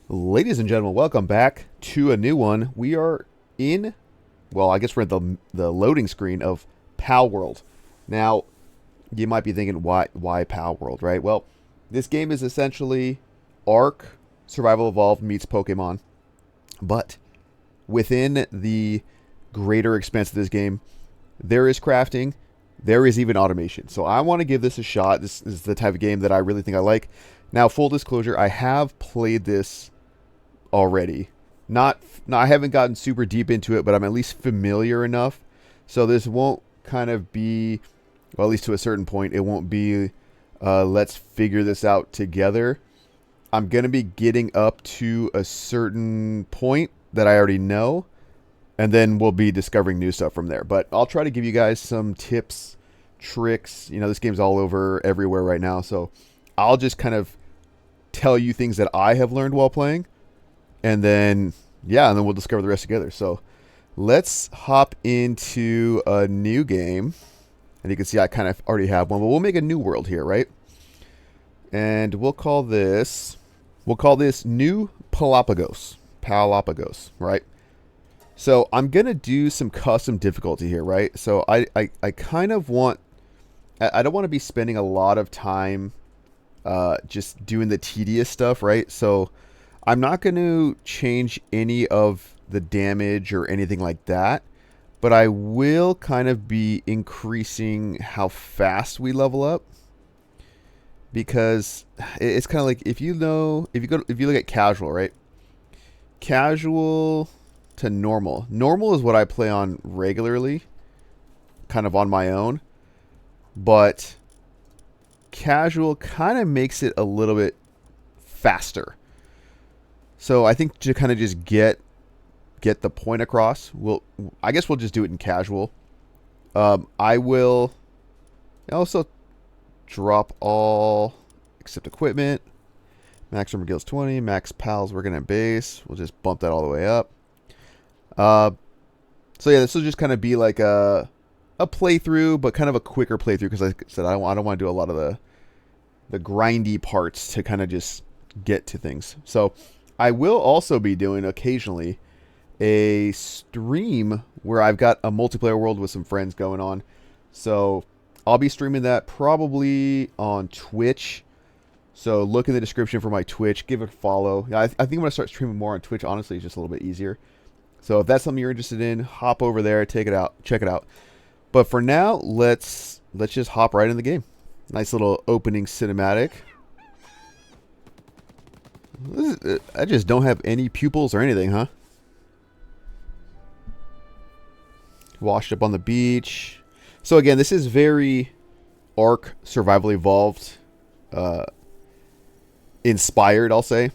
Ladies and gentlemen, welcome back to a new one. We are in, well, I guess we're at the loading screen of Palworld. Now, you might be thinking, why Palworld, right? Well, this game is essentially Ark Survival Evolved meets Pokemon, but within the greater expanse of this game, there is crafting, there is even automation. So I want to give this a shot. This is the type of game that I really think I like. Now, full disclosure, I have played this already. I haven't gotten super deep into it, but I'm at least familiar enough. So this won't kind of be, well, at least to a certain point, it won't be, let's figure this out together. I'm going to be getting up to a certain point that I already know, and then we'll be discovering new stuff from there. But I'll try to give you guys some tips, tricks. You know, this game's all over everywhere right now, so I'll just kind of tell you things that I have learned while playing. And then, yeah, and then we'll discover the rest together. So let's hop into a new game. And you can see I kind of already have one, but we'll make a new world here, right? And we'll call this New Palapagos. Palapagos, right? So I'm going to do some custom difficulty here, right? So I kind of want, I don't want to be spending a lot of time just doing the tedious stuff, right? So I'm not going to change any of the damage or anything like that, but I will kind of be increasing how fast we level up, because it's kind of like, if you look at casual, right? Casual to normal. Normal is what I play on regularly, kind of on my own, but casual kind of makes it a little bit faster. So I think to kind of just get the point across, I guess we'll just do it in casual. I will also drop all except equipment. Max armor gills 20. Max pals working at base. We'll just bump that all the way up. So yeah, this will just kind of be like a playthrough, but kind of a quicker playthrough, because like I said, I don't want to do a lot of the grindy parts to kind of just get to things. So I will also be doing occasionally a stream where I've got a multiplayer world with some friends going on. So I'll be streaming that probably on Twitch. So look in the description for my Twitch. Give it a follow. I think I'm going to start streaming more on Twitch. Honestly, it's just a little bit easier. So if that's something you're interested in, hop over there, check it out. But for now, let's just hop right in the game. Nice little opening cinematic. I just don't have any pupils or anything, huh? Washed up on the beach. So again, this is very Ark Survival Evolved inspired, I'll say.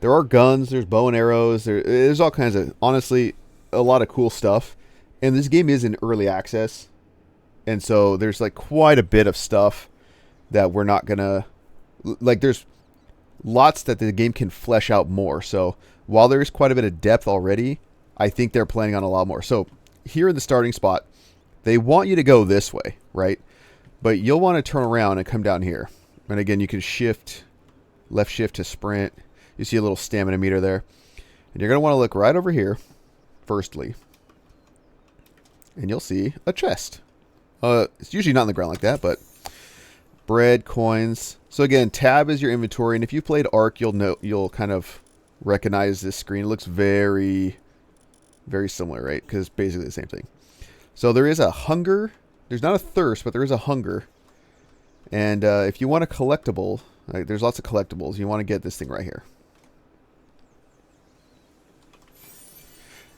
There are guns, there's bow and arrows, there's all kinds of, honestly, a lot of cool stuff. And this game is in early access. And so there's like quite a bit of stuff that we're not gonna, like, there's lots that the game can flesh out more. So while there is quite a bit of depth already, I think they're planning on a lot more. So here in the starting spot, they want you to go this way, right? But you'll want to turn around and come down here. And again, you can left shift to sprint. You see a little stamina meter there. And you're going to want to look right over here, firstly. And you'll see a chest. It's usually not on the ground like that, but bread, coins. So again, tab is your inventory, and if you've played Ark, you'll kind of recognize this screen. It looks very, very similar, right? Because it's basically the same thing. So there is a hunger. There's not a thirst, but there is a hunger. And if you want a collectible, like, there's lots of collectibles. You want to get this thing right here.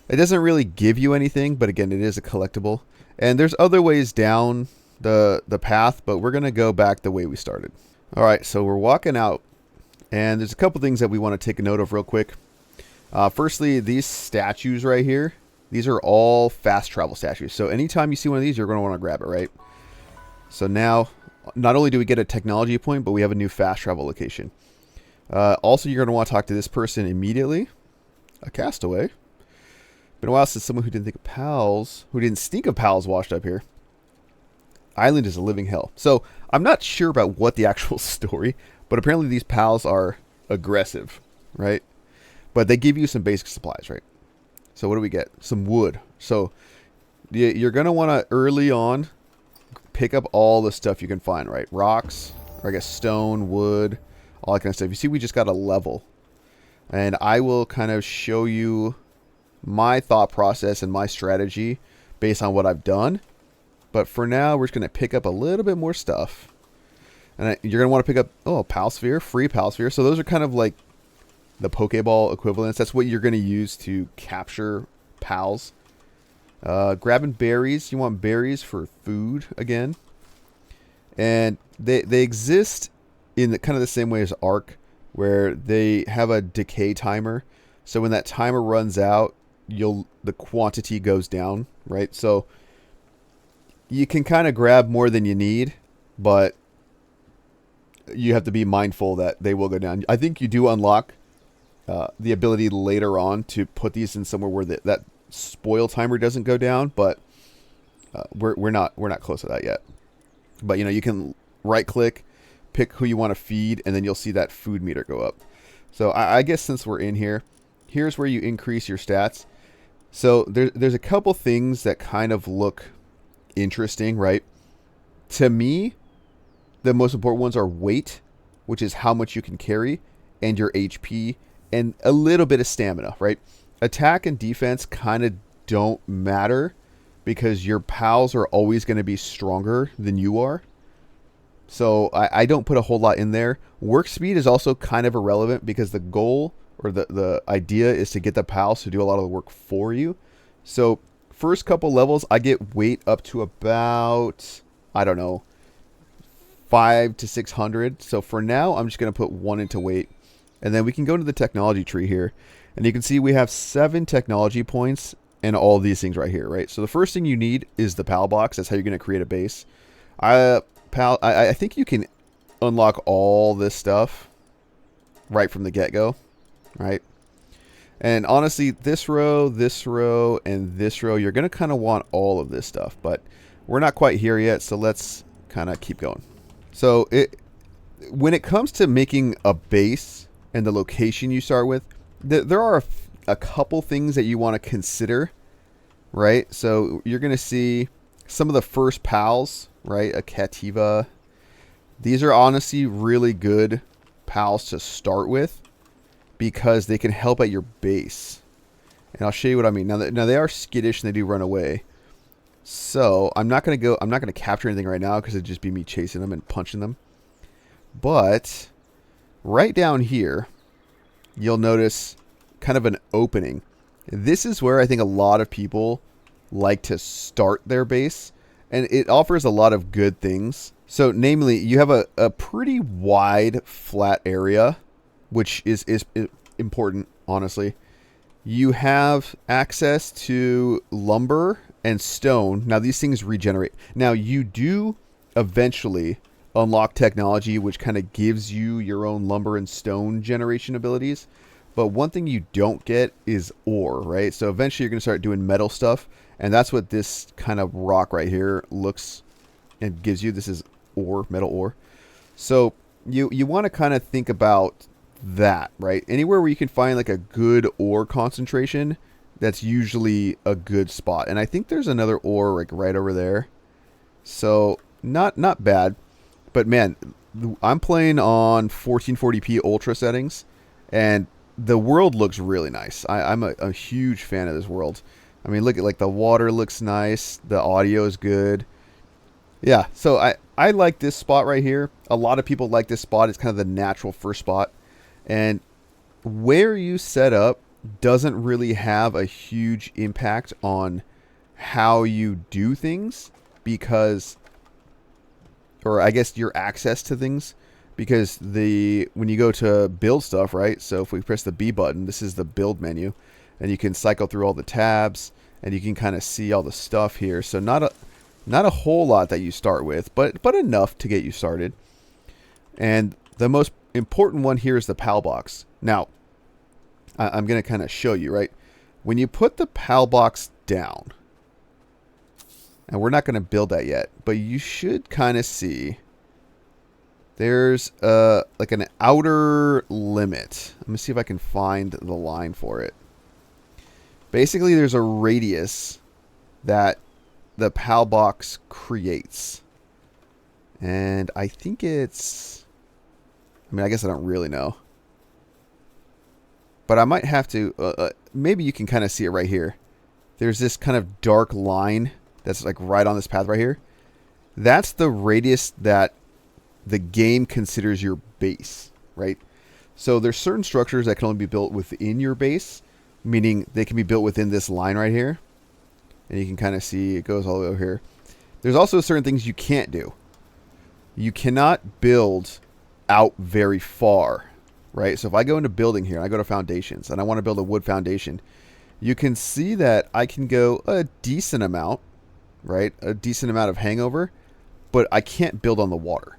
It doesn't really give you anything, but again, it is a collectible. And there's other ways down the path, but we're going to go back the way we started. All right, so we're walking out, and there's a couple things that we want to take a note of real quick. Firstly, these statues right here, these are all fast travel statues. So anytime you see one of these, you're going to want to grab it, right? So now, not only do we get a technology point, but we have a new fast travel location. Also, you're going to want to talk to this person immediately. A castaway. Been a while since someone who didn't think of pals washed up here. Island is a living hell. So I'm not sure about what the actual story, but apparently these pals are aggressive, right? But they give you some basic supplies, right? So what do we get? Some wood. So you're going to want to early on pick up all the stuff you can find, right? Rocks, or I guess stone, wood, all that kind of stuff. You see, we just got a level. And I will kind of show you my thought process and my strategy based on what I've done. But for now, we're just going to pick up a little bit more stuff. And you're going to want to pick up, oh, Pal Sphere, free Pal Sphere. So those are kind of like the Pokeball equivalents. That's what you're going to use to capture pals. Grabbing berries. You want berries for food again. And they exist in the, kind of the same way as Ark, where they have a decay timer. So when that timer runs out, the quantity goes down, right? So you can kind of grab more than you need, but you have to be mindful that they will go down. I think you do unlock the ability later on to put these in somewhere where that spoil timer doesn't go down, but we're not close to that yet. But you can right click, pick who you want to feed, and then you'll see that food meter go up. So I guess since we're in here, here's where you increase your stats. So there's a couple things that kind of look interesting, right? To me, the most important ones are weight, which is how much you can carry, and your HP, and a little bit of stamina, right? Attack and defense kind of don't matter because your pals are always going to be stronger than you are. So I don't put a whole lot in there. Work speed is also kind of irrelevant because the goal or the idea is to get the pals to do a lot of the work for you. So first couple levels, I get weight up to about, I don't know, 500 to 600. So for now, I'm just going to put 1 into weight. And then we can go to the technology tree here. And you can see we have 7 technology points and all these things right here, right? So the first thing you need is the PAL box. That's how you're going to create a base. I think you can unlock all this stuff right from the get-go, right? And honestly, this row, and this row, you're going to kind of want all of this stuff. But we're not quite here yet, so let's kind of keep going. So when it comes to making a base and the location you start with, there are a couple things that you want to consider, right? So you're going to see some of the first pals, right? A Cativa. These are honestly really good pals to start with because they can help at your base. And I'll show you what I mean. Now they are skittish and they do run away. So I'm not going to capture anything right now because it'd just be me chasing them and punching them. But right down here, you'll notice kind of an opening. This is where I think a lot of people like to start their base, and it offers a lot of good things. So namely, you have a pretty wide flat area, which is important, honestly. You have access to lumber and stone. Now these things regenerate. Now you do eventually unlock technology which kind of gives you your own lumber and stone generation abilities. But one thing you don't get is ore, right? So eventually you're going to start doing metal stuff. And that's what this kind of rock right here looks and gives you. This is ore, metal ore. So you want to kind of think about that, right? Anywhere where you can find like a good ore concentration, that's usually a good spot. And I think there's another ore like right over there. So not bad. But man, I'm playing on 1440p ultra settings, and the world looks really nice. I'm a huge fan of this world. I mean, look at like the water looks nice. The audio is good. Yeah, so I like this spot right here. A lot of people like this spot. It's kind of the natural first spot. And where you set up doesn't really have a huge impact on how you do things because, or I guess your access to things, because when you go to build stuff, right? So if we press the B button, this is the build menu, and you can cycle through all the tabs, and you can kind of see all the stuff here. So not a whole lot that you start with, but enough to get you started. And the most important one here is the PAL box. Now, I'm going to kind of show you, right? When you put the PAL box down, and we're not going to build that yet, but you should kind of see There's like an outer limit. Let me see if I can find the line for it. Basically, there's a radius that the PAL box creates. And I think it's... I mean, I guess I don't really know. But I might have to... maybe you can kind of see it right here. There's this kind of dark line that's like right on this path right here. That's the radius that the game considers your base, right? So there's certain structures that can only be built within your base, meaning they can be built within this line right here. And you can kind of see it goes all the way over here. There's also certain things you can't do. You cannot build out very far, right? So if I go into building here and I go to foundations and I want to build a wood foundation, you can see that I can go a decent amount, right? A decent amount of hangover, but I can't build on the water.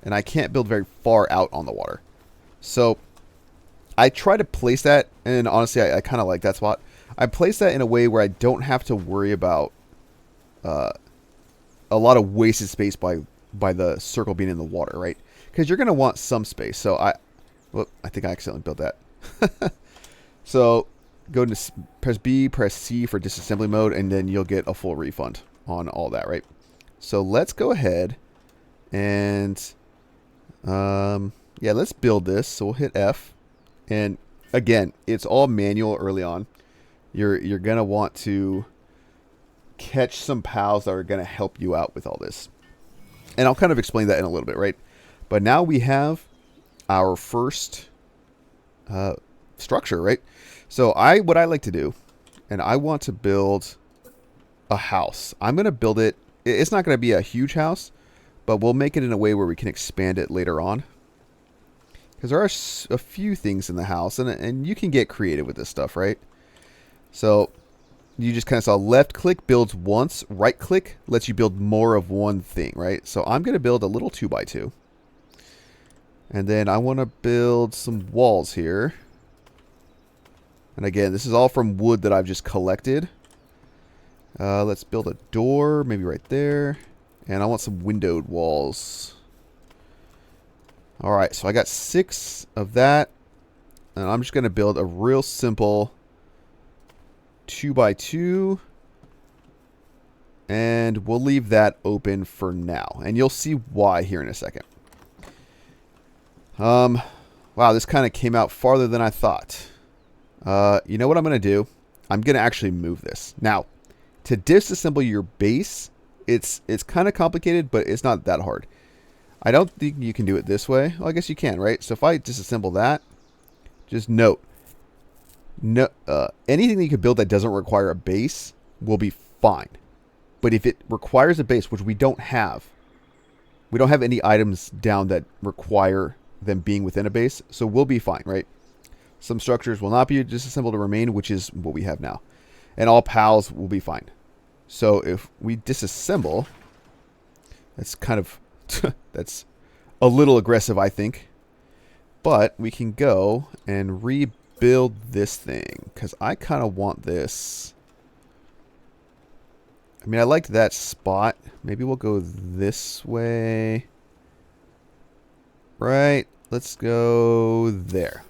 And I can't build very far out on the water. So I try to place that, and honestly, I kind of like that spot. I place that in a way where I don't have to worry about a lot of wasted space by the circle being in the water, right? Because you're going to want some space. So I think I accidentally built that. So go to press B, press C for disassembly mode, and then you'll get a full refund on all that, right? So let's go ahead and yeah, let's build this. So we'll hit F, and again, it's all manual early on. You're gonna want to catch some pals that are gonna help you out with all this, and I'll kind of explain that in a little bit, right? But now we have our first structure, right? So what I like to do, and I want to build a house. I'm gonna build it. It's not gonna be a huge house, but we'll make it in a way where we can expand it later on. Because there are a few things in the house, and you can get creative with this stuff, right? So you just kind of saw left click builds once, right click lets you build more of one thing, right? So I'm going to build a little 2x2. And then I want to build some walls here. And again, this is all from wood that I've just collected. Let's build a door, maybe right there. And I want some windowed walls. Alright, so I got 6 of that. And I'm just going to build a real simple 2x2. And we'll leave that open for now. And you'll see why here in a second. Wow, this kind of came out farther than I thought. You know what I'm going to do? I'm going to actually move this. Now, to disassemble your base, it's kind of complicated, but it's not that hard. I don't think you can do it this way. Well, I guess you can, right? So if I disassemble that, just note, no, anything that you can build that doesn't require a base will be fine. But if it requires a base, which we don't have any items down that require them being within a base, so we'll be fine, right? Some structures will not be disassembled to remain, which is what we have now. And all pals will be fine. So if we disassemble, that's kind of, that's a little aggressive, I think. But we can go and rebuild this thing, because I kind of want this. I mean, I like that spot. Maybe we'll go this way. Right. Let's go there.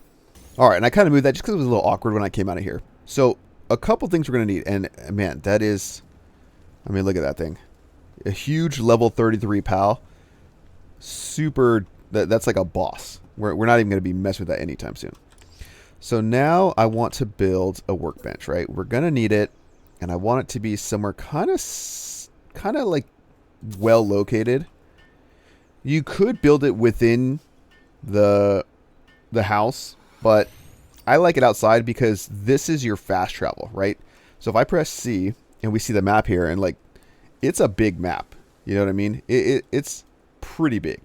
All right. And I kind of moved that just because it was a little awkward when I came out of here. So a couple things we're going to need. And man, that is, I mean, look at that thing. A huge level 33 pal. Super, that's like a boss. We're not even going to be messing with that anytime soon. So now I want to build a workbench, right? We're going to need it. And I want it to be somewhere kind of like well located. You could build it within the house, but I like it outside because this is your fast travel, right? So if I press C and we see the map here, and like, it's a big map. You know what I mean? It's pretty big.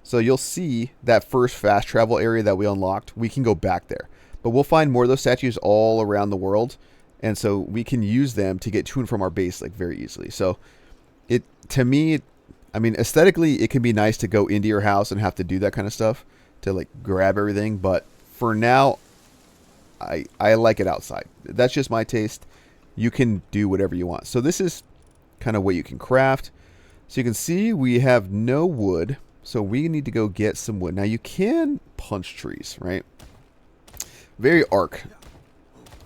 So you'll see that first fast travel area that we unlocked. We can go back there, but we'll find more of those statues all around the world. And so we can use them to get to and from our base like very easily. So to me, I mean, aesthetically, it can be nice to go into your house and have to do that kind of stuff to like grab everything. But for now, I like it outside. That's just my taste. You can do whatever you want. So this is kind of what you can craft. So you can see we have no wood. So we need to go get some wood. Now you can punch trees, right? Very arc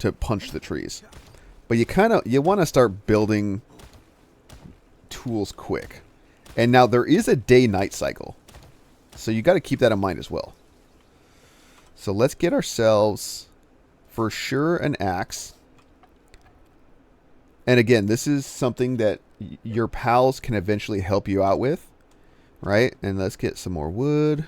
to punch the trees. But you want to start building tools quick. And now there is a day-night cycle. So you got to keep that in mind as well. So let's get ourselves, for sure, an axe. And again, this is something that your pals can eventually help you out with. Right? And let's get some more wood.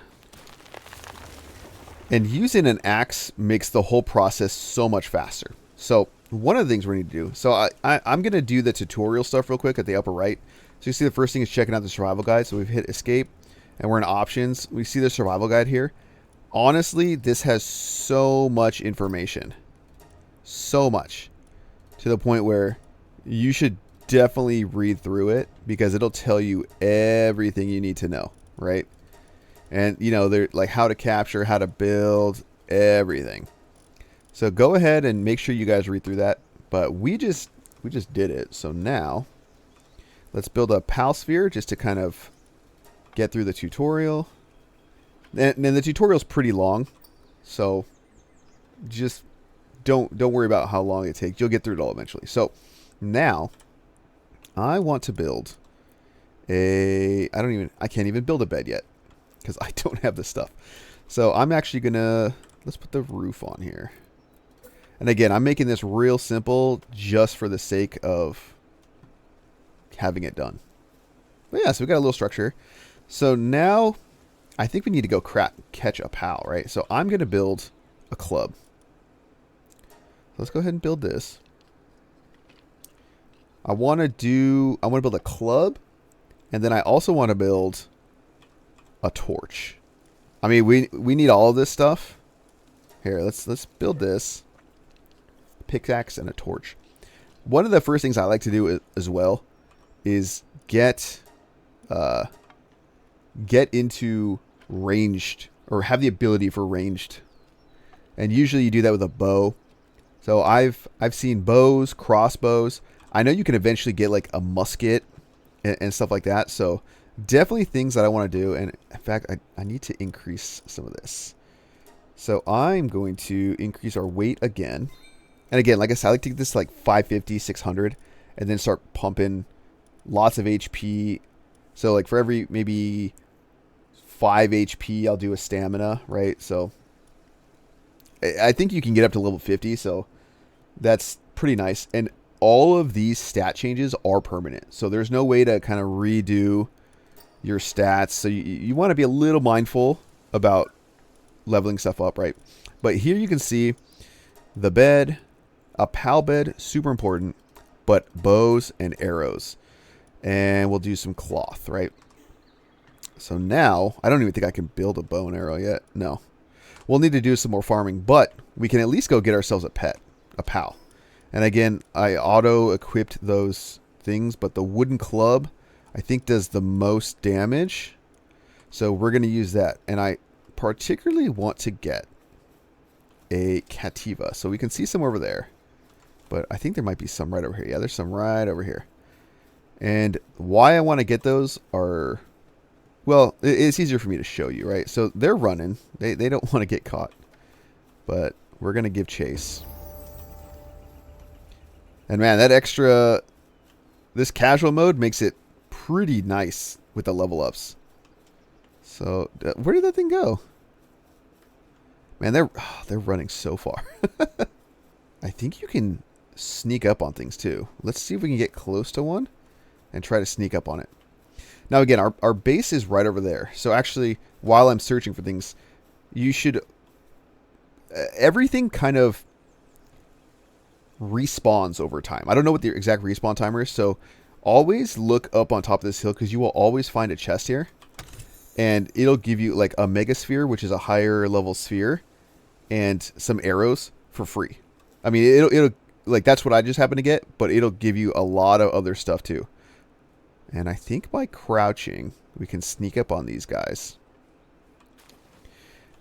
And using an axe makes the whole process so much faster. So one of the things we need to do. So I'm going to do the tutorial stuff real quick at the upper right. So you see the first thing is checking out the survival guide. So we've hit escape. And we're in options. We see the survival guide here. Honestly, this has so much information. So much. To the point where you should definitely read through it, because it'll tell you everything you need to know, right? And you know, they're like how to capture, how to build, everything. So go ahead and make sure you guys read through that. But we just did it. So now let's build a pal sphere just to kind of get through the tutorial. And the tutorial's pretty long, so just don't worry about how long it takes. You'll get through it all eventually. So now I want to build I can't even build a bed yet because I don't have the stuff. So I'm actually gonna, let's put the roof on here. And again, I'm making this real simple just for the sake of having it done. But yeah, so we got a little structure. So now I think we need to go catch a pal, right? So I'm going to build a club. Let's go ahead and build this. I want to build a club, and then I also want to build a torch. I mean, we need all of this stuff. Here, let's build this. Pickaxe and a torch. One of the first things I like to do as well is get into ranged, or have the ability for ranged, and usually you do that with a bow. So I've seen bows, crossbows. I know you can eventually get like a musket and stuff like that. So definitely things that I want to do. And in fact, I need to increase some of this. So I'm going to increase our weight again. And again, like I said, I like to get this to like 550, 600, and then start pumping lots of HP. So like for every maybe 5 HP, I'll do a stamina, right? So I think you can get up to level 50, so that's pretty nice. And all of these stat changes are permanent, so there's no way to kind of redo your stats. So you want to be a little mindful about leveling stuff up, right? But here you can see the bed, a pal bed, super important, but bows and arrows. And we'll do some cloth, right? So now, I don't even think I can build a bow and arrow yet. No. We'll need to do some more farming, but we can at least go get ourselves a pal. And again, I auto-equipped those things, but the wooden club, I think, does the most damage. So we're going to use that. And I particularly want to get a cativa. So we can see some over there. But I think there might be some right over here. Yeah, there's some right over here. And why I want to get those are, well, it's easier for me to show you, right? So they're running. They don't want to get caught. But we're going to give chase. And man, that extra, this casual mode makes it pretty nice with the level ups. So where did that thing go? Man, they're running so far. I think you can sneak up on things too. Let's see if we can get close to one and try to sneak up on it. Now again, our base is right over there. So actually, while I'm searching for things, you should, everything kind of respawns over time. I don't know what the exact respawn timer is, so always look up on top of this hill, because you will always find a chest here, and it'll give you like a mega sphere, which is a higher level sphere, and some arrows for free. I mean, it'll like, that's what I just happened to get, but it'll give you a lot of other stuff too. And I think by crouching, we can sneak up on these guys.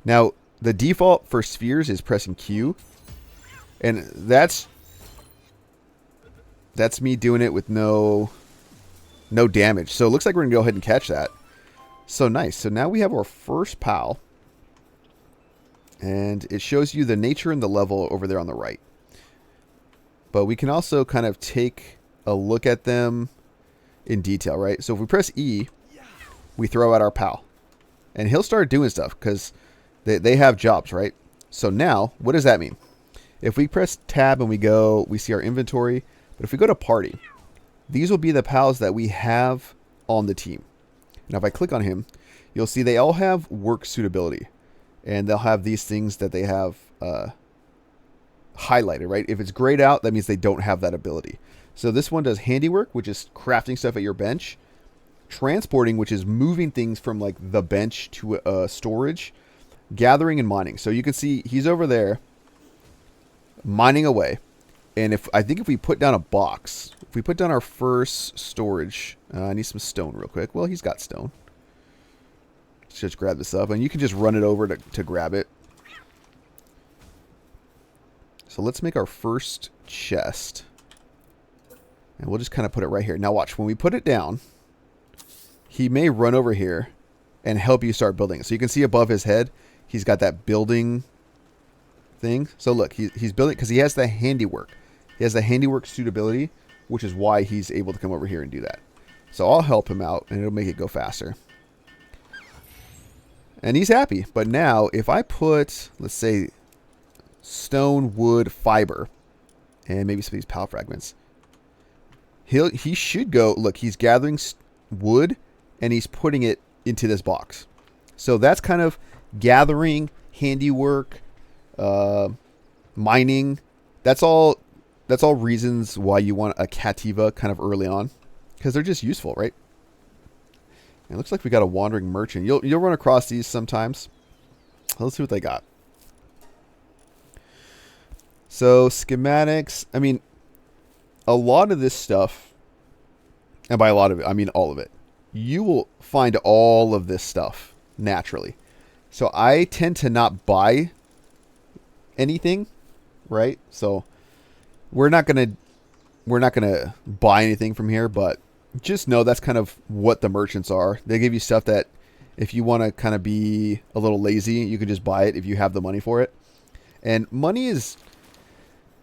Now, the default for spheres is pressing Q, and that's me doing it with no damage. So it looks like we're gonna go ahead and catch that. So nice. So now we have our first pal. And it shows you the nature and the level over there on the right. But we can also kind of take a look at them in detail, right? So if we press E, we throw out our pal. And he'll start doing stuff because they have jobs, right? So now, what does that mean? If we press tab and we see our inventory. But if we go to party, these will be the pals that we have on the team. Now if I click on him, you'll see they all have work suitability. And they'll have these things that they have highlighted, right? If it's grayed out, that means they don't have that ability. So this one does handiwork, which is crafting stuff at your bench. Transporting, which is moving things from like the bench to storage. Gathering and mining. So you can see he's over there mining away. And I think if we put down a box, if we put down our first storage, I need some stone real quick. Well, he's got stone. Let's just grab this up. And you can just run it over to grab it. So let's make our first chest. And we'll just kind of put it right here. Now watch, when we put it down, he may run over here and help you start building. So you can see above his head, he's got that building thing. So look, he's building because he has the handiwork. He has the handiwork suitability, which is why he's able to come over here and do that. So I'll help him out and it'll make it go faster. And he's happy. But now if I put, let's say, stone, wood, fiber, and maybe some of these pal fragments, he should go, look, he's gathering wood and he's putting it into this box. So that's kind of gathering, handiwork, mining. That's all reasons why you want a Cativa kind of early on, because they're just useful, right? It looks like we got a wandering merchant. You'll run across these sometimes. Let's see what they got. So schematics. I mean, a lot of this stuff, and by a lot of it, I mean all of it. You will find all of this stuff naturally. So I tend to not buy anything, right? So we're not gonna buy anything from here, but just know that's kind of what the merchants are. They give you stuff that if you want to kind of be a little lazy, you can just buy it if you have the money for it. And money is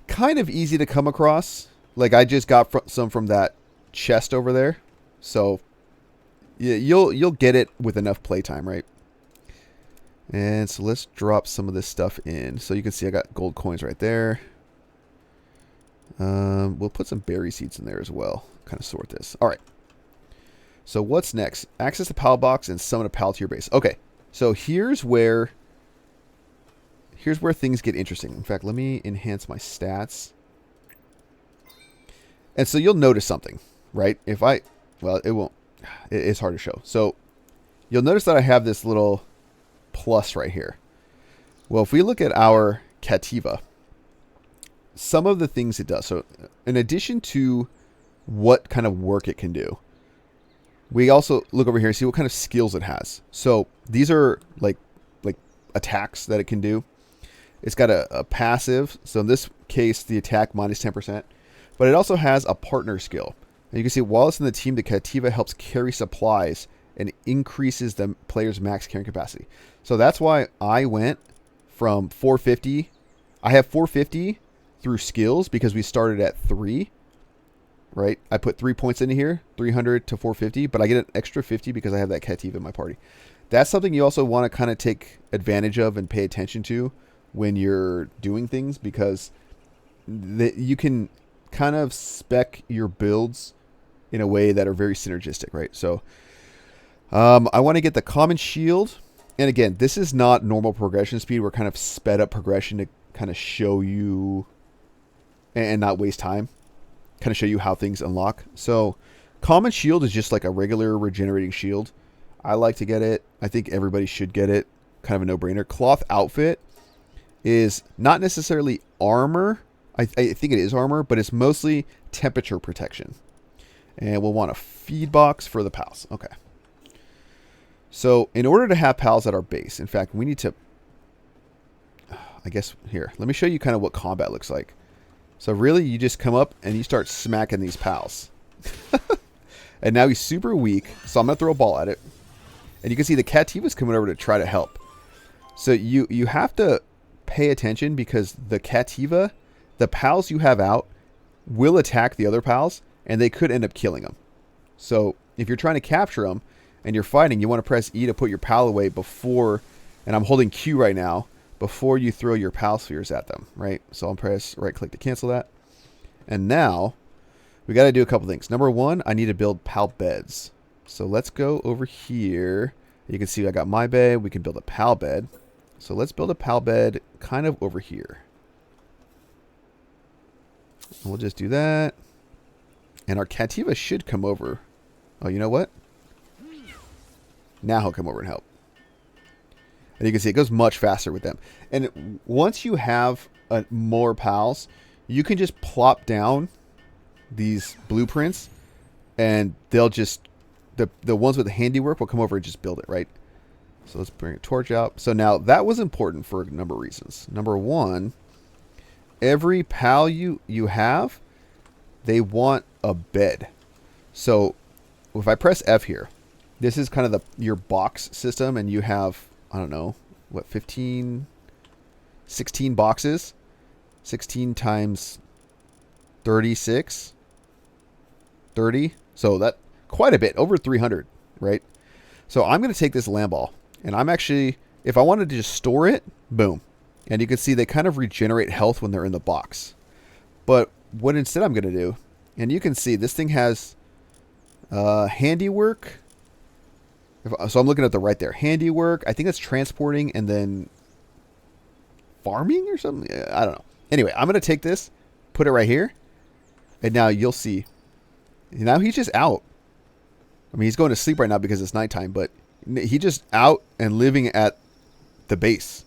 kind of easy to come across. Like I just got some from that chest over there. So yeah, you'll get it with enough playtime, right? And so let's drop some of this stuff in. So you can see I got gold coins right there. We'll put some berry seeds in there as well. Kind of sort this. All right. So what's next? Access the pal box and summon a pal to your base. Okay. So here's where things get interesting. In fact, let me enhance my stats. And so you'll notice something, right? Well, it won't. It's hard to show. So you'll notice that I have this little plus right here. Well, if we look at our Cativa, some of the things it does. So in addition to what kind of work it can do, we also look over here and see what kind of skills it has. So these are like attacks that it can do. It's got a passive. So in this case, the attack minus 10%. But it also has a partner skill. And you can see while it's in the team, the Cativa helps carry supplies and increases the player's max carrying capacity. So that's why I went from 450. I have 450 through skills because we started at 3. Right? I put 3 points into here, 300 to 450, but I get an extra 50 because I have that Cativa in my party. That's something you also want to kind of take advantage of and pay attention to when you're doing things, because you can kind of spec your builds in a way that are very synergistic, right? So I want to get the common shield. And again, this is not normal progression speed. We're kind of sped up progression to kind of show you and not waste time. Kind of show you how things unlock. So common shield is just like a regular regenerating shield. I like to get it. I think everybody should get it. Kind of a no-brainer. Cloth outfit is not necessarily armor. I think it is armor, but it's mostly temperature protection. And we'll want a feed box for the pals. Okay. So in order to have pals at our base, in fact, we need to, I guess here, let me show you kind of what combat looks like. So really, you just come up and you start smacking these pals. And now he's super weak, so I'm going to throw a ball at it. And you can see the Cativa's coming over to try to help. So you have to pay attention because the Cativa, the pals you have out, will attack the other pals, and they could end up killing them. So if you're trying to capture them and you're fighting, you want to press E to put your pal away before, and I'm holding Q right now, before you throw your pal spheres at them, right? So I'll press right click to cancel that. And now we got to do a couple things. Number one, I need to build pal beds. So let's go over here. You can see I got my bed. We can build a pal bed. So let's build a pal bed kind of over here. We'll just do that. And our Cativa should come over. Oh, you know what? Now he'll come over and help. And you can see it goes much faster with them. And once you have more pals, you can just plop down these blueprints and they'll just, the ones with the handiwork will come over and just build it, right? So let's bring a torch out. So now that was important for a number of reasons. Number one, every pal you have, they want a bed. So if I press F here, this is kind of your box system, and you have, I don't know, what, 16 boxes? 16 times 36? 30? So that, quite a bit, over 300, right? So I'm going to take this land ball, and I'm actually, if I wanted to just store it, boom. And you can see they kind of regenerate health when they're in the box. But what instead I'm going to do, and you can see this thing has handiwork. So I'm looking at the right there. Handiwork. I think it's transporting and then farming or something. I don't know. Anyway, I'm going to take this, put it right here. And now you'll see. Now he's just out. I mean, he's going to sleep right now because it's nighttime. But he's just out and living at the base.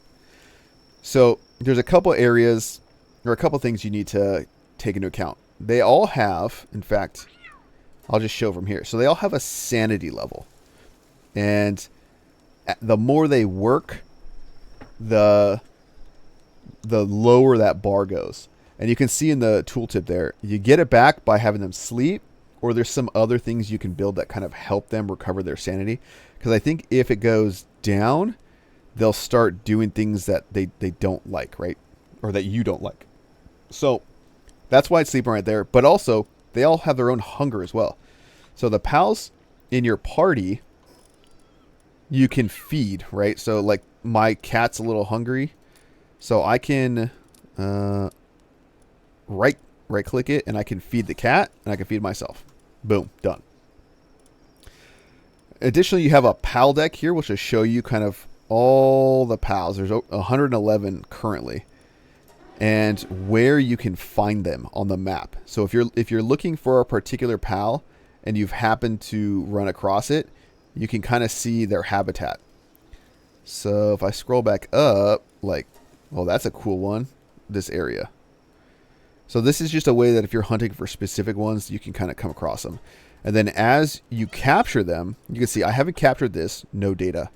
So there's a couple areas or a couple things you need to take into account. They all have, in fact, I'll just show from here. So they all have a sanity level. And the more they work, the lower that bar goes. And you can see in the tooltip there, you get it back by having them sleep, or there's some other things you can build that kind of help them recover their sanity. Because I think if it goes down, they'll start doing things that they don't like, right? Or that you don't like. So that's why it's sleeping right there. But also, they all have their own hunger as well. So the pals in your party, you can feed, right? So like my cat's a little hungry. So I can right click it and I can feed the cat and I can feed myself. Boom, done. Additionally, you have a pal deck here, which will show you kind of all the pals. There's 111 currently. And where you can find them on the map. So if you're looking for a particular pal and you've happened to run across it, you can kind of see their habitat. So if I scroll back up, like, oh, that's a cool one, this area. So this is just a way that if you're hunting for specific ones, you can kind of come across them. And then as you capture them, you can see I haven't captured this, no data.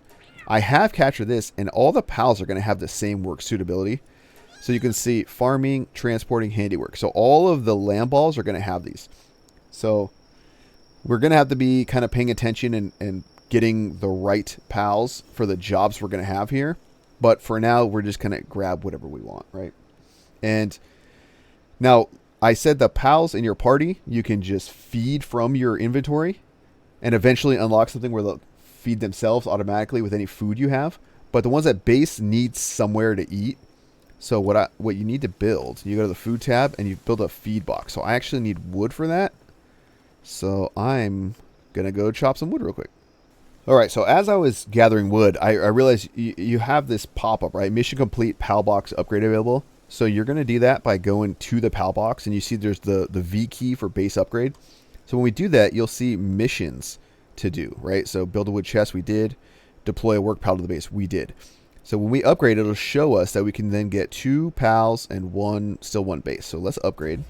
I have captured this, and all the pals are going to have the same work suitability. So you can see farming, transporting, handiwork. So all of the land balls are going to have these. So we're going to have to be kind of paying attention and getting the right pals for the jobs we're going to have here. But for now, we're just going to grab whatever we want, right? And now, I said the pals in your party, you can just feed from your inventory and eventually unlock something where they'll feed themselves automatically with any food you have. But the ones at base need somewhere to eat. So what you need to build, you go to the food tab and you build a feed box. So I actually need wood for that. So I'm going to go chop some wood real quick. All right, so as I was gathering wood, I realized you have this pop-up, right? Mission complete, PAL box upgrade available. So you're going to do that by going to the PAL box, and you see there's the V key for base upgrade. So when we do that, you'll see missions to do, right? So build a wood chest, we did. Deploy a work pal to the base, we did. So when we upgrade, it'll show us that we can then get 2 pals and still one base. So let's upgrade.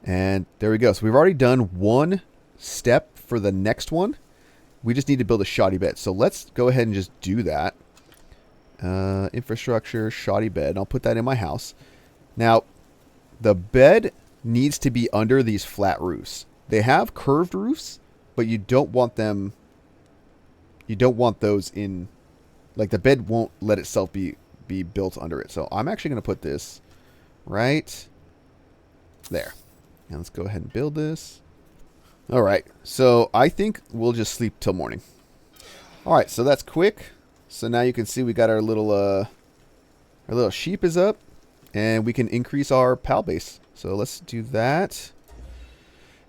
And there we go. So we've already done one step for the next one. We just need to build a shoddy bed. So let's go ahead and just do that. Infrastructure, shoddy bed. And I'll put that in my house. Now, the bed needs to be under these flat roofs. They have curved roofs, but you don't want them you don't want those in, like the bed won't let itself be built under it. So I'm actually going to put this right there. And let's go ahead and build this. All right. So I think we'll just sleep till morning. All right. So that's quick. So now you can see we got our little sheep is up, and we can increase our pal base. So let's do that.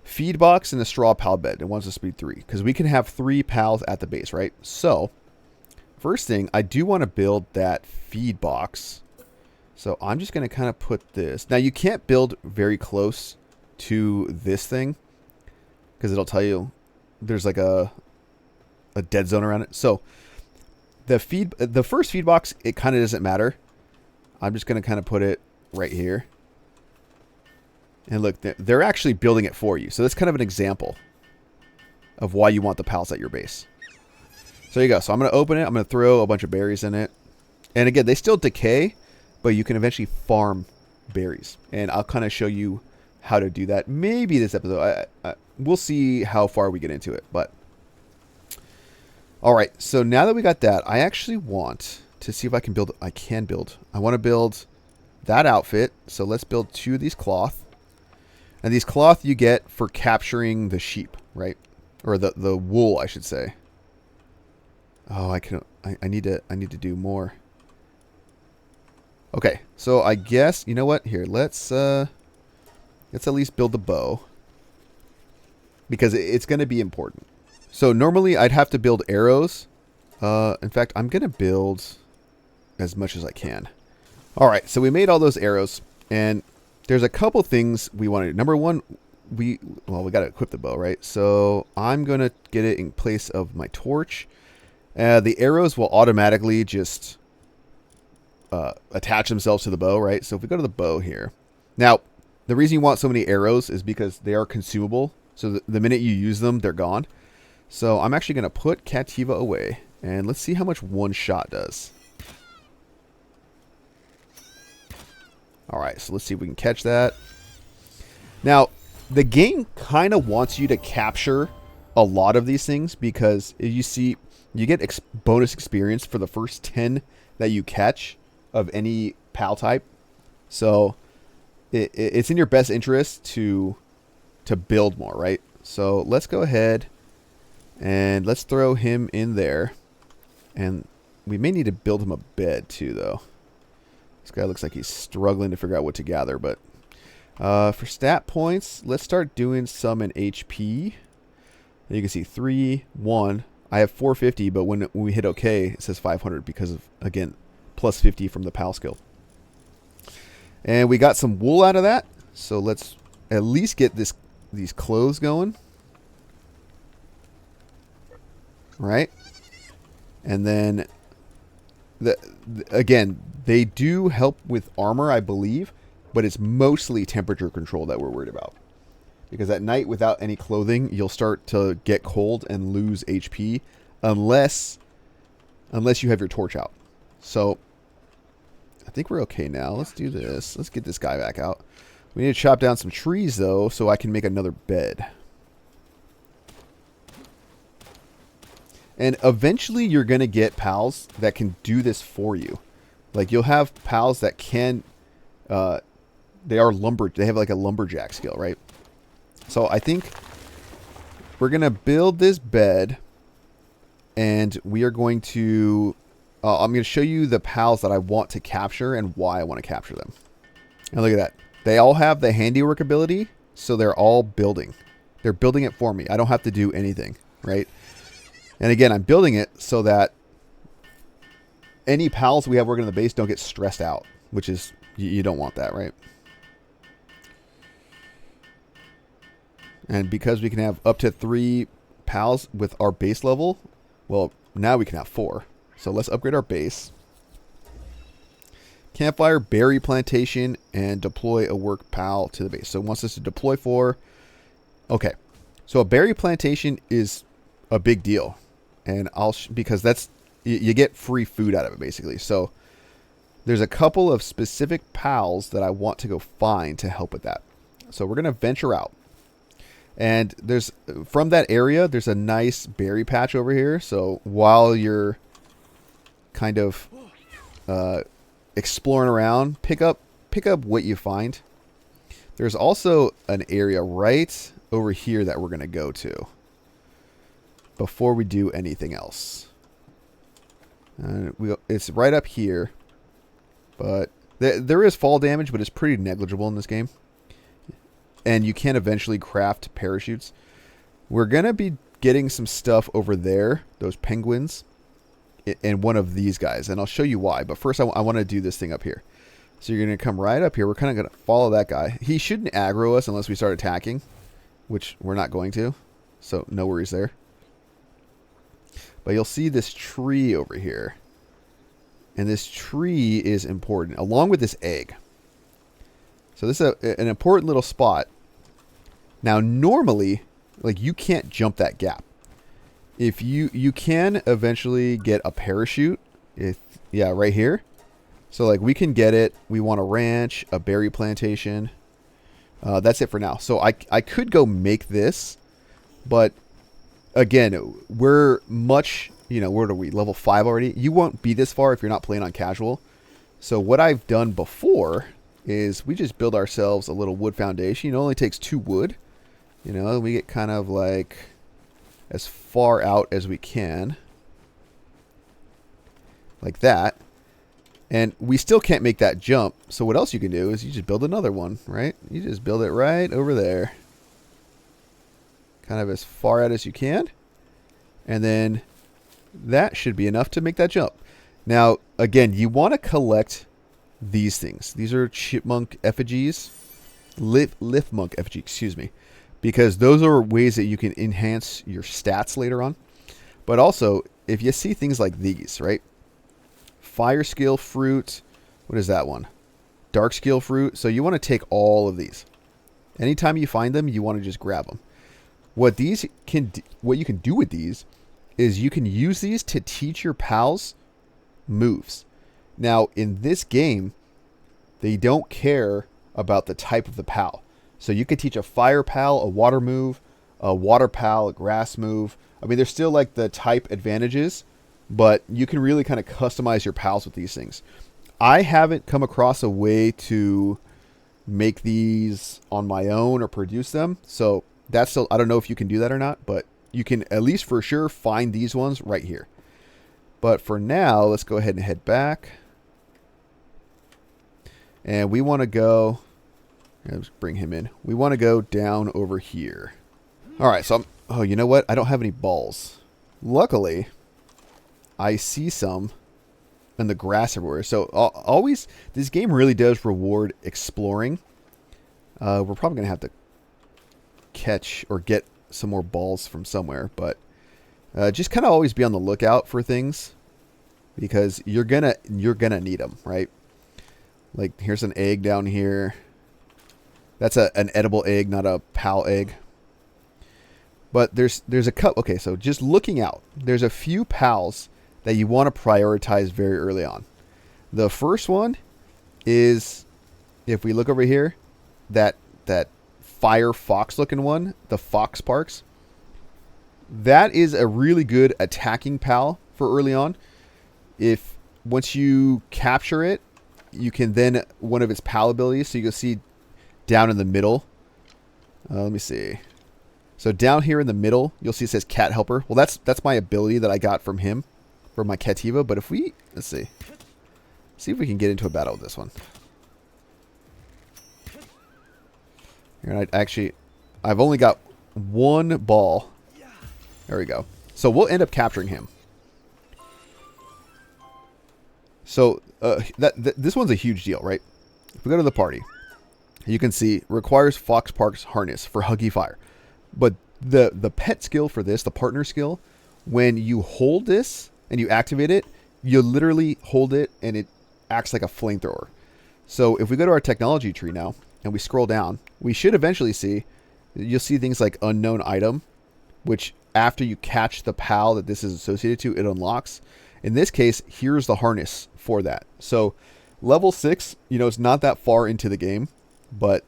Feed box and a straw pal bed. It wants to speed 3 because we can have 3 pals at the base, right? So first thing, I do want to build that feed box. So I'm just going to kind of put this. Now you can't build very close to this thing because it'll tell you there's like a dead zone around it. So the first feed box, it kind of doesn't matter. I'm just going to kind of put it right here. And look, they're actually building it for you. So that's kind of an example of why you want the pals at your base. So there you go. So I'm going to open it. I'm going to throw a bunch of berries in it. And again, they still decay, but you can eventually farm berries. And I'll kind of show you how to do that. Maybe this episode. We'll see how far we get into it. But all right. So now that we got that, I actually want to see if I can build. I want to build that outfit. So let's build 2 of these cloth. And these cloth you get for capturing the sheep, right? Or the wool, I should say. Oh, I need to do more. Okay, so I guess you know what? Here, let's at least build the bow because it's going to be important. So normally I'd have to build arrows. In fact, I'm going to build as much as I can. All right, so we made all those arrows, and there's a couple things we want to do. Number one, we got to equip the bow, right? So I'm going to get it in place of my torch. The arrows will automatically just attach themselves to the bow, right? So if we go to the bow here. Now, the reason you want so many arrows is because they are consumable. So the minute you use them, they're gone. So I'm actually going to put Cativa away. And let's see how much one shot does. All right, so let's see if we can catch that. Now, the game kind of wants you to capture a lot of these things because you see, you get bonus experience for the first 10 that you catch of any PAL type. So it's in your best interest to build more, right? So let's go ahead and let's throw him in there. And we may need to build him a bed too, though. This guy looks like he's struggling to figure out what to gather, but for stat points, let's start doing some in HP. And you can see 3, 1. I have 450, but when we hit OK, it says 500 because of, again, plus 50 from the PAL skill. And we got some wool out of that, so let's at least get these clothes going. Right? And then, again, they do help with armor, I believe, but it's mostly temperature control that we're worried about. Because at night, without any clothing, you'll start to get cold and lose HP unless you have your torch out. So I think we're okay now. Let's do this. Let's get this guy back out. We need to chop down some trees, though, so I can make another bed. And eventually you're going to get pals that can do this for you. Like you'll have pals that can, they have like a lumberjack skill, right? So I think we're going to build this bed and we are going to, I'm going to show you the pals that I want to capture and why I want to capture them. And look at that. They all have the handiwork ability. So they're all building. They're building it for me. I don't have to do anything, right? And again, I'm building it so that any pals we have working on the base don't get stressed out, which is, you don't want that, right? And because we can have up to 3 pals with our base level, well, now we can have 4. So let's upgrade our base. Campfire, berry plantation, and deploy a work pal to the base. So it wants us to deploy 4. Okay. So a berry plantation is a big deal. And because that's, you get free food out of it, basically. So there's a couple of specific pals that I want to go find to help with that. So we're going to venture out. And there's, from that area, there's a nice berry patch over here. So while you're kind of exploring around, pick up what you find. There's also an area right over here that we're going to go to before we do anything else. It's right up here, but there is fall damage, but it's pretty negligible in this game. And you can eventually craft parachutes. We're going to be getting some stuff over there, those penguins, and one of these guys. And I'll show you why. But first, I want to do this thing up here. So you're going to come right up here. We're kind of going to follow that guy. He shouldn't aggro us unless we start attacking, which we're not going to. So no worries there. But you'll see this tree over here. And this tree is important, along with this egg. So this is an important little spot. Now, normally, like, you can't jump that gap. If you can eventually get a parachute, yeah, right here. So, like, we can get it. We want a ranch, a berry plantation. That's it for now. So I could go make this, but again, we're much, where are we? Level 5 already? You won't be this far if you're not playing on casual. So what I've done before is we just build ourselves a little wood foundation. It only takes 2 wood. We get kind of like as far out as we can. Like that. And we still can't make that jump. So what else you can do is you just build another one, right? You just build it right over there. Kind of as far out as you can. And then that should be enough to make that jump. Now, again, you want to collect these things. These are chipmunk effigies. Lifmunk effigy, excuse me. Because those are ways that you can enhance your stats later on. But also, if you see things like these, right? Fire skill fruit. What is that one? Dark skill fruit. So you want to take all of these. Anytime you find them, you want to just grab them. What you can do with these is you can use these to teach your pals moves. Now, in this game, they don't care about the type of the pal. So you could teach a fire pal a water move, a water pal a grass move. I mean, there's still like the type advantages, but you can really kind of customize your pals with these things. I haven't come across a way to make these on my own or produce them. So that's still, I don't know if you can do that or not, but you can at least for sure find these ones right here. But for now, let's go ahead and head back. And we want to go, let's bring him in. We want to go down over here. All right, so oh, you know what? I don't have any balls. Luckily, I see some in the grass everywhere. So always, this game really does reward exploring. We're probably going to have to catch or get some more balls from somewhere. But just kind of always be on the lookout for things. Because you're gonna need them, right? Like, here's an egg down here. That's an edible egg, not a pal egg. But there's a couple. Okay, so just looking out, there's a few pals that you want to prioritize very early on. The first one is, if we look over here, that fire fox looking one, the fox parks. That is a really good attacking pal for early on. If once you capture it, you can then, one of its pal abilities, so you can see down in the middle. Let me see. So down here in the middle, you'll see it says cat helper. Well, that's my ability that I got from him, from my Cativa. But if we, let's see if we can get into a battle with this one. And I've only got one ball. There we go. So we'll end up capturing him. So this one's a huge deal, right? If we go to the party, you can see requires Fox Park's harness for Huggy Fire. But the pet skill for this, the partner skill, when you hold this and you activate it, you literally hold it and it acts like a flamethrower. So if we go to our technology tree now and we scroll down, we should eventually see, you'll see things like unknown item, which after you catch the pal that this is associated to, it unlocks. In this case, here's the harness for that. So level 6, it's not that far into the game, but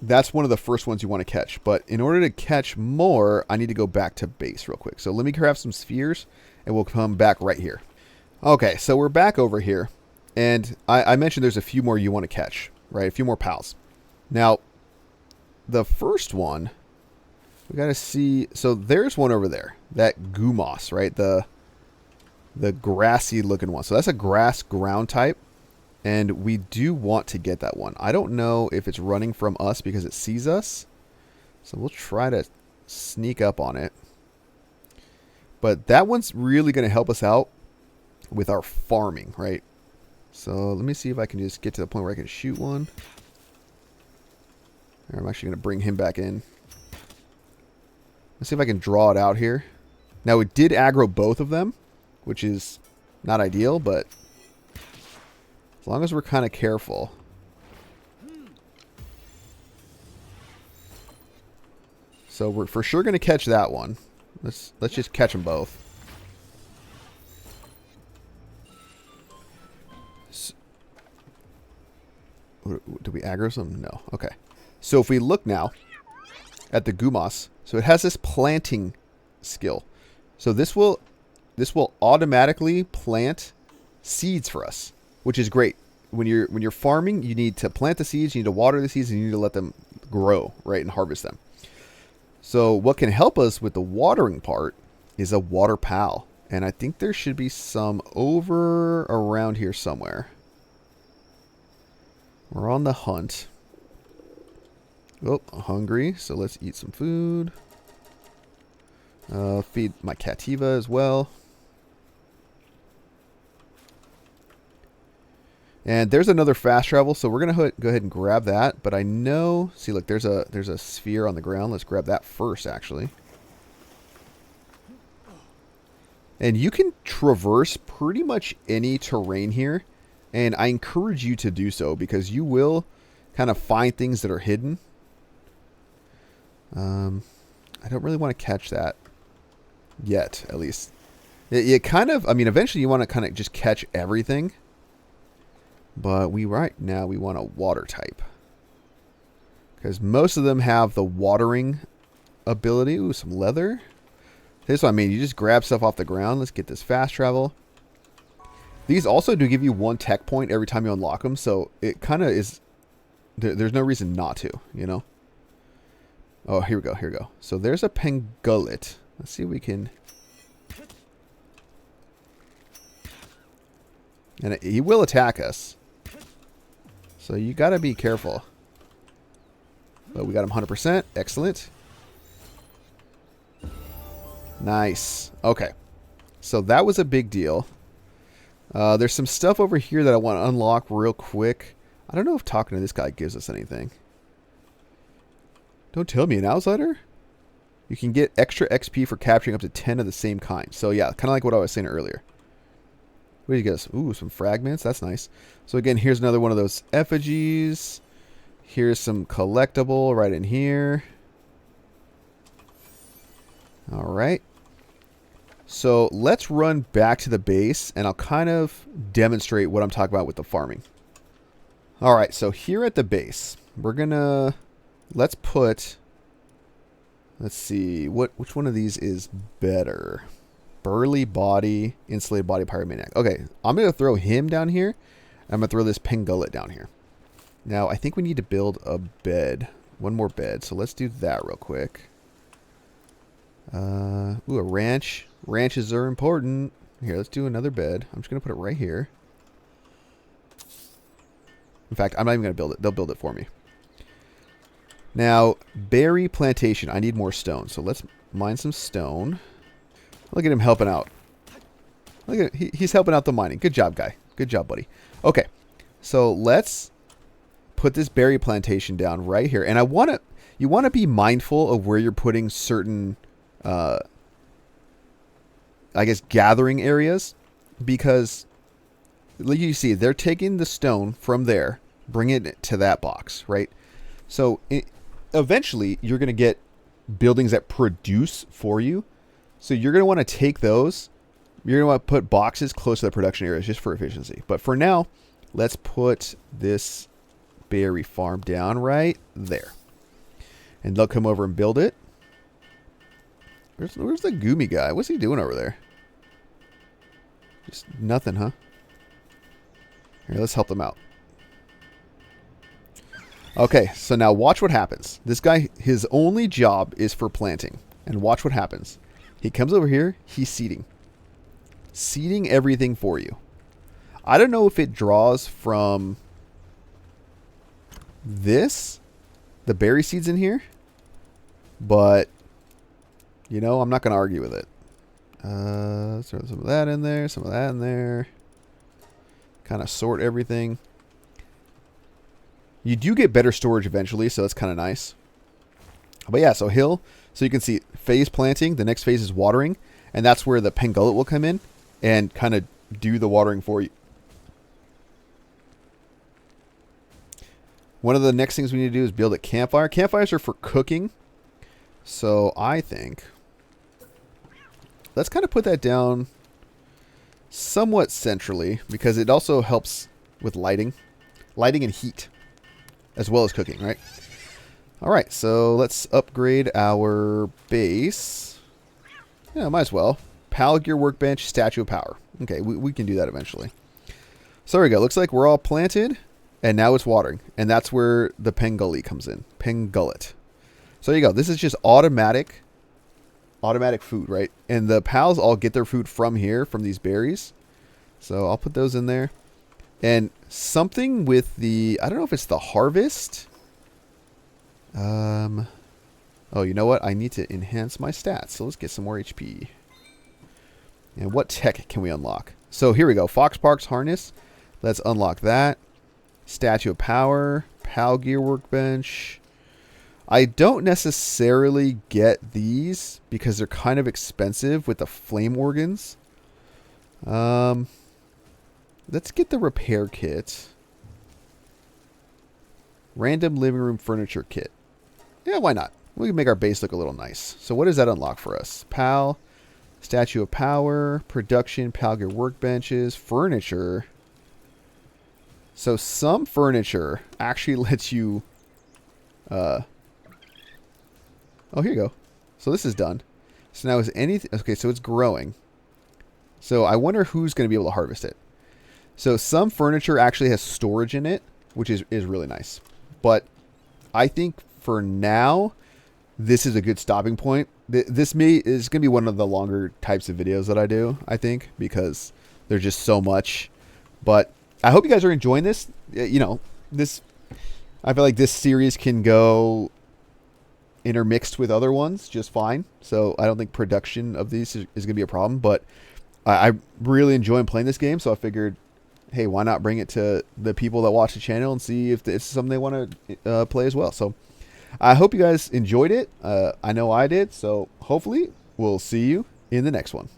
that's one of the first ones you want to catch. But in order to catch more, I need to go back to base real quick. So let me craft some spheres, and we'll come back right here. Okay, so we're back over here. And I mentioned there's a few more you want to catch, right? A few more pals. Now, the first one, we got to see. So there's one over there. That goo moss, right? The grassy looking one. So that's a grass ground type. And we do want to get that one. I don't know if it's running from us because it sees us. So we'll try to sneak up on it. But that one's really going to help us out with our farming, right? So let me see if I can just get to the point where I can shoot one. I'm actually going to bring him back in. Let's see if I can draw it out here. Now, it did aggro both of them, which is not ideal, but as long as we're kind of careful. So we're for sure going to catch that one. Let's just catch them both. Do we aggro some? No. Okay. So if we look now at the Gumas, so it has this planting skill. So this will automatically plant seeds for us, which is great. When you're farming, you need to plant the seeds, you need to water the seeds, and you need to let them grow, right, and harvest them. So what can help us with the watering part is a water pal. And I think there should be some over around here somewhere. We're on the hunt. Oh, I'm hungry, so let's eat some food. Feed my Cativa as well. And there's another fast travel, so we're going to go ahead and grab that. But I know... See, look, there's a sphere on the ground. Let's grab that first, actually. And you can traverse pretty much any terrain here. And I encourage you to do so, because you will kind of find things that are hidden. I don't really want to catch that yet, at least. It kind of... I mean, eventually you want to kind of just catch everything. But right now we want a water type. Because most of them have the watering ability. Ooh, some leather. This one, I mean, you just grab stuff off the ground. Let's get this fast travel. These also do give you 1 tech point every time you unlock them. So it kind of is... There's no reason not to, you know? Oh, here we go, here we go. So there's a pangullet. Let's see if we can... And he will attack us. So you got to be careful. But we got him 100%. Excellent. Nice. Okay. So that was a big deal. There's some stuff over here that I want to unlock real quick. I don't know if talking to this guy gives us anything. Don't tell me, an outsider? You can get extra XP for capturing up to 10 of the same kind. So yeah, kind of like what I was saying earlier. What do you guess? Ooh, some fragments. That's nice. So again, here's another one of those effigies. Here's some collectible right in here. All right. So let's run back to the base, and I'll kind of demonstrate what I'm talking about with the farming. All right, so here at the base, we're going to... Let's see, which one of these is better? Burly body, insulated body, pyromaniac. Okay, I'm going to throw him down here. I'm going to throw this pangullet down here. Now, I think we need to build a bed. One more bed, so let's do that real quick. Ooh, a ranch. Ranches are important. Here, let's do another bed. I'm just going to put it right here. In fact, I'm not even going to build it. They'll build it for me. Now, berry plantation. I need more stone. So let's mine some stone. Look at him helping out. Look at he's helping out the mining. Good job, guy. Good job, buddy. Okay. So let's put this berry plantation down right here. And you want to be mindful of where you're putting certain I guess gathering areas, because like you see, they're taking the stone from there, bringing it to that box, right? So eventually you're going to get buildings that produce for you. So you're going to want to take those. You're going to want to put boxes close to the production areas just for efficiency. But for now, let's put this berry farm down right there. And they'll come over and build it. Where's the Goomy guy? What's he doing over there? Just nothing, huh? Here, let's help them out. Okay, so now watch what happens. This guy, his only job is for planting. And watch what happens. He comes over here, he's seeding. Seeding everything for you. I don't know if it draws from this, the berry seeds in here, but, you know, I'm not going to argue with it. Throw some of that in there, some of that in there. Kind of sort everything. You do get better storage eventually, so that's kind of nice. But yeah, so hill. So you can see phase planting. The next phase is watering. And that's where the pangullet will come in and kind of do the watering for you. One of the next things we need to do is build a campfire. Campfires are for cooking. So I think let's kind of put that down somewhat centrally because it also helps with lighting. Lighting and heat. As well as cooking, right? Alright, so let's upgrade our base. Yeah, might as well. Pal Gear Workbench, Statue of Power. Okay, we can do that eventually. So there we go. Looks like we're all planted, and now it's watering. And that's where the pangullet comes in. Pangullet. So there you go. This is just automatic food, right? And the pals all get their food from here, from these berries. So I'll put those in there. And something with the, I don't know if it's the harvest. Oh, you know what? I need to enhance my stats. So let's get some more HP. And what tech can we unlock? So here we go. Fox Parks Harness. Let's unlock that. Statue of Power. Pal Gear Workbench. I don't necessarily get these because they're kind of expensive with the flame organs. Let's get the repair kit. Random living room furniture kit. Yeah, why not? We can make our base look a little nice. So what does that unlock for us? Pal, Statue of Power, Production, Pal Gear Workbenches, Furniture. So some furniture actually lets you... oh, here you go. So this is done. So now is anything... Okay, so it's growing. So I wonder who's going to be able to harvest it. So some furniture actually has storage in it, which is really nice. But I think for now, this is a good stopping point. This is going to be one of the longer types of videos that I do, I think, because there's just so much. But I hope you guys are enjoying this. You know, I feel like this series can go intermixed with other ones just fine. So I don't think production of these is going to be a problem. But I really enjoy playing this game, so I figured, hey, why not bring it to the people that watch the channel and see if it's something they want to play as well. So I hope you guys enjoyed it. I know I did. So hopefully we'll see you in the next one.